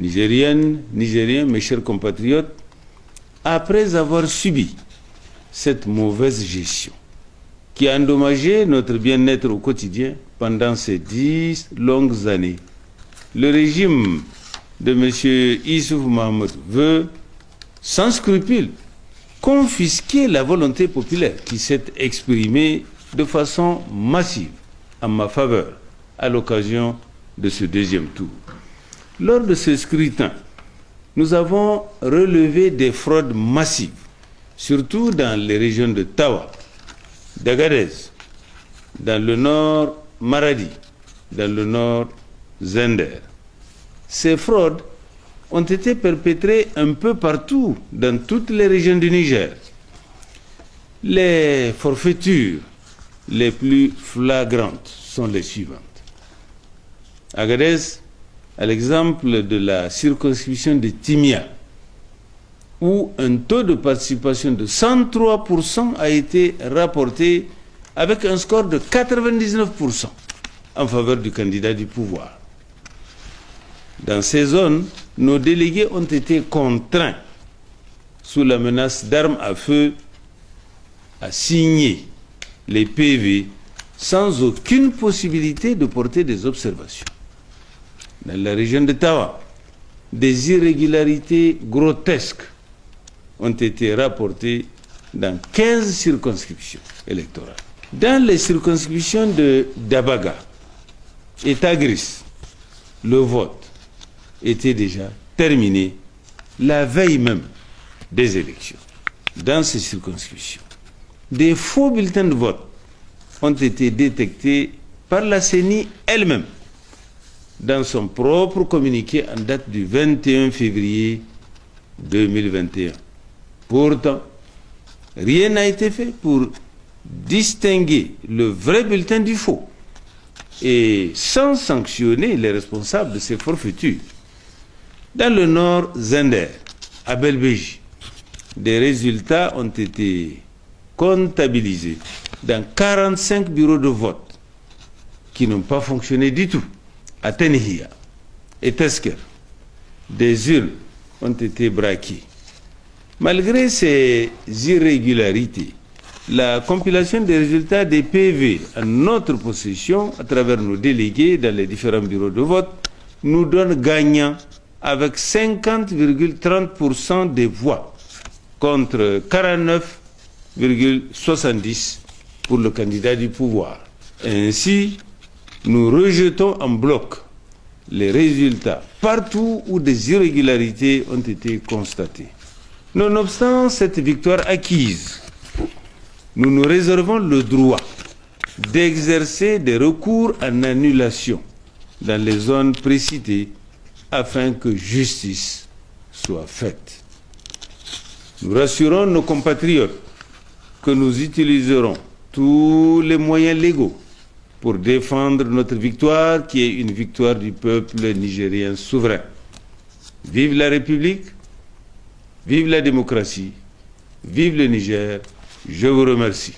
Nigériennes, Nigériens, mes chers compatriotes, après avoir subi cette mauvaise gestion qui a endommagé notre bien-être au quotidien pendant ces 10 longues années, le régime de M. Issoufou Mahamadou veut, sans scrupule, confisquer la volonté populaire qui s'est exprimée de façon massive en ma faveur à l'occasion de ce deuxième tour. Lors de ce scrutin, nous avons relevé des fraudes massives, surtout dans les régions de Tawa, d'Agadez, dans le nord Maradi, dans le nord Zender. Ces fraudes ont été perpétrées un peu partout dans toutes les régions du Niger. Les forfaitures les plus flagrantes sont les suivantes. Agadez, à l'exemple de la circonscription de Timia, où un taux de participation de 103% a été rapporté avec un score de 99% en faveur du candidat du pouvoir. Dans ces zones, nos délégués ont été contraints, sous la menace d'armes à feu, à signer les PV sans aucune possibilité de porter des observations. Dans la région de Tawa, des irrégularités grotesques ont été rapportées dans 15 circonscriptions électorales. Dans les circonscriptions de Dabaga et Tagris, le vote était déjà terminé la veille même des élections. Dans ces circonscriptions, des faux bulletins de vote ont été détectés par la CENI elle-même dans son propre communiqué en date du 21 février 2021. Pourtant, rien n'a été fait pour distinguer le vrai bulletin du faux et sans sanctionner les responsables de ces forfaitures. Dans le nord Zender, à Belbéji, des résultats ont été comptabilisés dans 45 bureaux de vote qui n'ont pas fonctionné du tout. À Tenihia et Tesker, des urnes ont été braquées. Malgré ces irrégularités, la compilation des résultats des PV en notre possession, à travers nos délégués dans les différents bureaux de vote, nous donne gagnant avec 50,30% des voix contre 49,70% pour le candidat du pouvoir. Ainsi, nous rejetons en bloc les résultats partout où des irrégularités ont été constatées. Nonobstant cette victoire acquise, nous nous réservons le droit d'exercer des recours en annulation dans les zones précitées afin que justice soit faite. Nous rassurons nos compatriotes que nous utiliserons tous les moyens légaux pour défendre notre victoire qui est une victoire du peuple nigérien souverain. Vive la République, vive la démocratie, vive le Niger, je vous remercie.